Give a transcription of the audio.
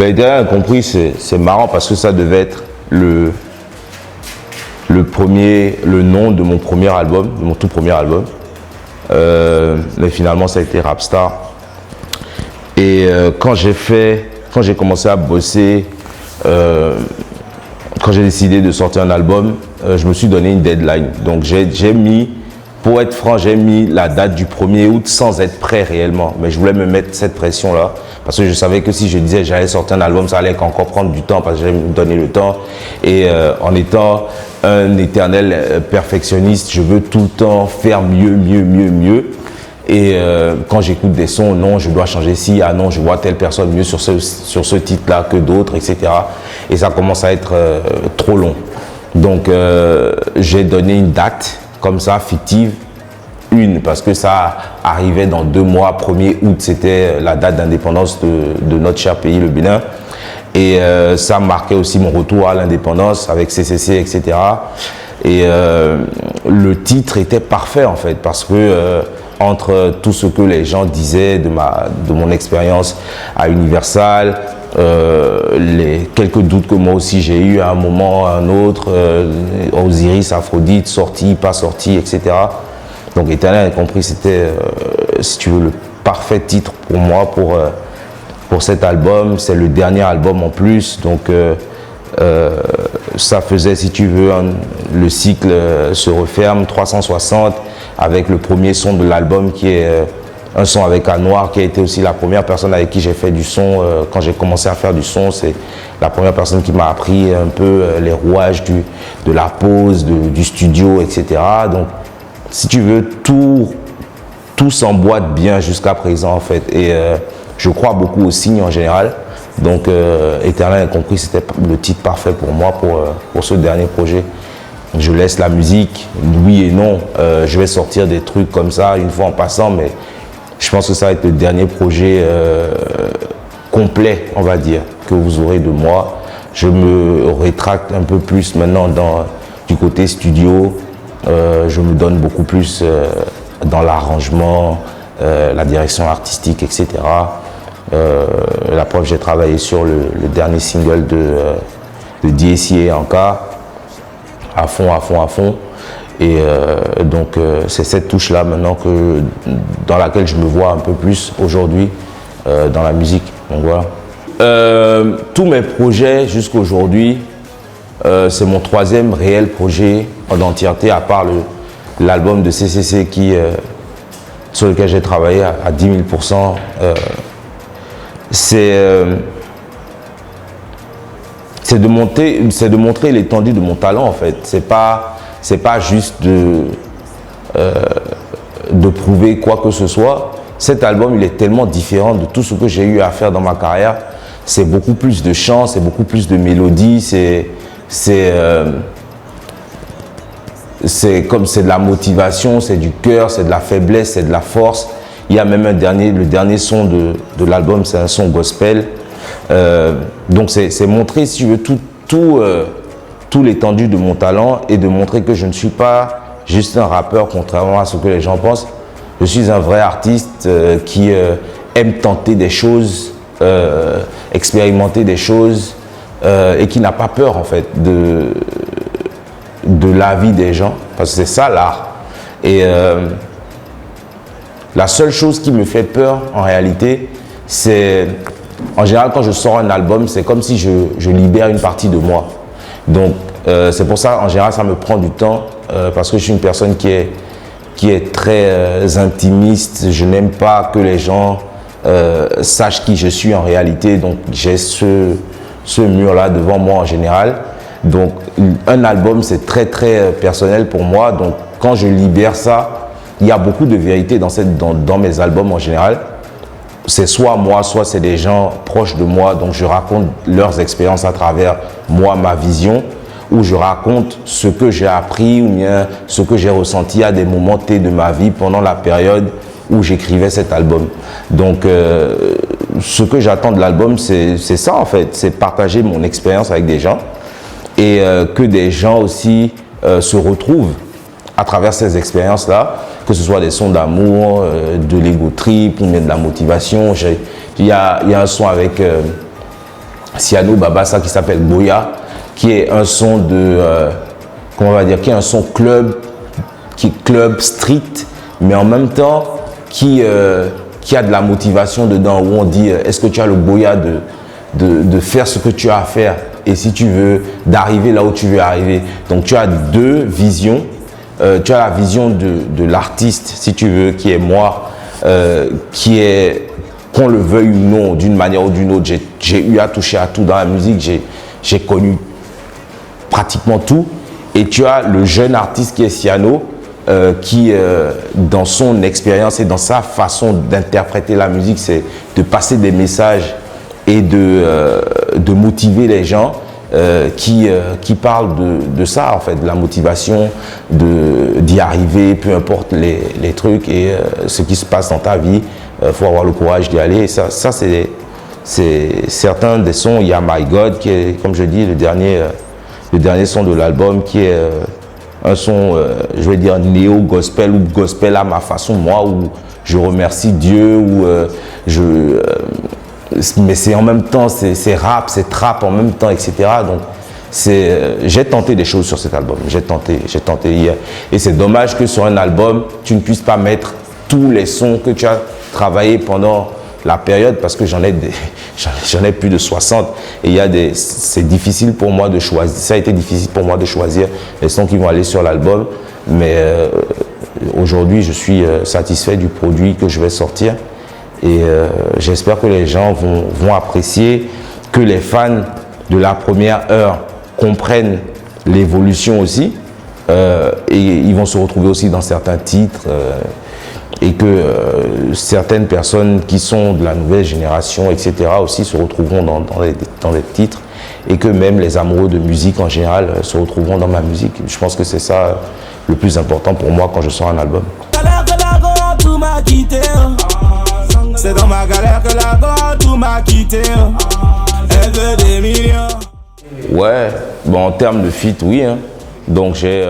Éternel Incompris, c'est marrant parce que ça devait être le nom de mon premier album, de mon tout premier album. Mais finalement, ça a été Rapstar. Et quand j'ai commencé à bosser, quand j'ai décidé de sortir un album, je me suis donné une deadline. Donc pour être franc, j'ai mis la date du 1er août sans être prêt réellement. Mais je voulais me mettre cette pression-là parce que je savais que si je disais j'allais sortir un album, ça allait encore prendre du temps parce que j'allais me donner le temps. Et en étant un éternel perfectionniste, je veux tout le temps faire mieux. Et quand j'écoute des sons, non, je dois changer ci, ah non, je vois telle personne mieux sur ce titre-là que d'autres, etc. Et ça commence à être trop long. Donc, j'ai donné une date, comme ça, fictive, parce que ça arrivait dans 2 mois. 1er août, c'était la date d'indépendance de notre cher pays, le Bénin. Et ça marquait aussi mon retour à l'indépendance avec CCC, etc. Et le titre était parfait, en fait, parce que entre tout ce que les gens disaient de mon expérience à Universal, les quelques doutes que moi aussi j'ai eu à un moment ou à un autre, Osiris, Aphrodite, sorti, pas sorti, etc. Donc Éternel Incompris, c'était, si tu veux, le parfait titre pour moi, pour cet album. C'est le dernier album en plus, donc ça faisait, si tu veux, le cycle se referme, 360, avec le premier son de l'album qui est un son avec Anwar, qui a été aussi la première personne avec qui j'ai fait du son. Quand j'ai commencé à faire du son, c'est la première personne qui m'a appris un peu les rouages de la pose, du studio, etc. Donc, si tu veux, tout s'emboîte bien jusqu'à présent, en fait. Et je crois beaucoup aux signes en général. Donc, Éternel Incompris, c'était le titre parfait pour moi, pour ce dernier projet. Je laisse la musique, oui et non. Je vais sortir des trucs comme ça une fois en passant, mais je pense que ça va être le dernier projet complet, on va dire, que vous aurez de moi. Je me rétracte un peu plus maintenant du côté studio. Je me donne beaucoup plus dans l'arrangement, la direction artistique, etc. La preuve, j'ai travaillé sur le dernier single de DSA encore, à fond. Et donc, c'est cette touche-là maintenant dans laquelle je me vois un peu plus aujourd'hui dans la musique. Donc voilà. Tous mes projets jusqu'à aujourd'hui, c'est mon 3e réel projet en entièreté, à part l'album de CCC sur lequel j'ai travaillé à 10 000%. C'est de montrer l'étendue de mon talent, en fait. C'est pas juste de prouver quoi que ce soit. Cet album, il est tellement différent de tout ce que j'ai eu à faire dans ma carrière. C'est beaucoup plus de chants, c'est beaucoup plus de mélodies, c'est de la motivation, c'est du cœur, c'est de la faiblesse, c'est de la force. Il y a même le dernier son de l'album, c'est un son gospel. Donc c'est montrer, si tu veux, tout l'étendue de mon talent et de montrer que je ne suis pas juste un rappeur, contrairement à ce que les gens pensent. Je suis un vrai artiste qui aime tenter des choses, expérimenter des choses et qui n'a pas peur, en fait, de l'avis des gens, parce que c'est ça l'art. Et la seule chose qui me fait peur, en réalité, c'est, en général, quand je sors un album, c'est comme si je libère une partie de moi. Donc, c'est pour ça, en général, ça me prend du temps, parce que je suis une personne qui est très intimiste. Je n'aime pas que les gens sachent qui je suis en réalité. Donc, j'ai ce mur-là devant moi en général. Donc, un album, c'est très, très personnel pour moi. Donc, quand je libère ça, il y a beaucoup de vérité dans mes albums en général. C'est soit moi, soit c'est des gens proches de moi. Donc, je raconte leurs expériences à travers moi, ma vision, ou je raconte ce que j'ai appris ou bien ce que j'ai ressenti à des moments T de ma vie pendant la période où j'écrivais cet album. Donc, ce que j'attends de l'album, c'est ça en fait, c'est partager mon expérience avec des gens et que des gens aussi se retrouvent à travers ces expériences-là, que ce soit des sons d'amour, de l'ego trip ou bien de la motivation. Il y a un son avec Siano Babassa qui s'appelle Boya, qui est un son de, comment on va dire, qui est un son club, qui est club street, mais en même temps qui a de la motivation dedans, où on dit est-ce que tu as le Boya de faire ce que tu as à faire et si tu veux d'arriver là où tu veux arriver. Donc tu as deux visions. Tu as la vision de l'artiste, si tu veux, qui est moi, qui est, qu'on le veuille ou non, d'une manière ou d'une autre, j'ai eu à toucher à tout dans la musique, j'ai connu pratiquement tout. Et tu as le jeune artiste qui est Siano, qui, dans son expérience et dans sa façon d'interpréter la musique, c'est de passer des messages et de motiver les gens. Qui parle de ça, en fait, de la motivation, d'y arriver, peu importe les trucs et ce qui se passe dans ta vie, faut avoir le courage d'y aller. Et ça c'est certains des sons. Il y a My God qui est, comme je dis, le dernier son de l'album, qui est un son, je vais dire, néo-gospel ou gospel à ma façon, moi, où je remercie Dieu, où mais c'est en même temps, c'est rap, c'est trap en même temps, etc. Donc, j'ai tenté des choses sur cet album. J'ai tenté hier. Et c'est dommage que sur un album, tu ne puisses pas mettre tous les sons que tu as travaillé pendant la période, parce que j'en ai plus de 60. Et c'est difficile pour moi de choisir. Ça a été difficile pour moi de choisir les sons qui vont aller sur l'album. Mais aujourd'hui, je suis satisfait du produit que je vais sortir. Et j'espère que les gens vont apprécier, que les fans de la première heure comprennent l'évolution aussi. Et ils vont se retrouver aussi dans certains titres. Et que certaines personnes qui sont de la nouvelle génération, etc., aussi se retrouveront dans les titres. Et que même les amoureux de musique en général se retrouveront dans ma musique. Je pense que c'est ça le plus important pour moi quand je sors un album. C'est dans ma galère que la God m'a quitté. Elle veut des millions. Ouais, bon, en termes de feat, oui. Hein. Donc j'ai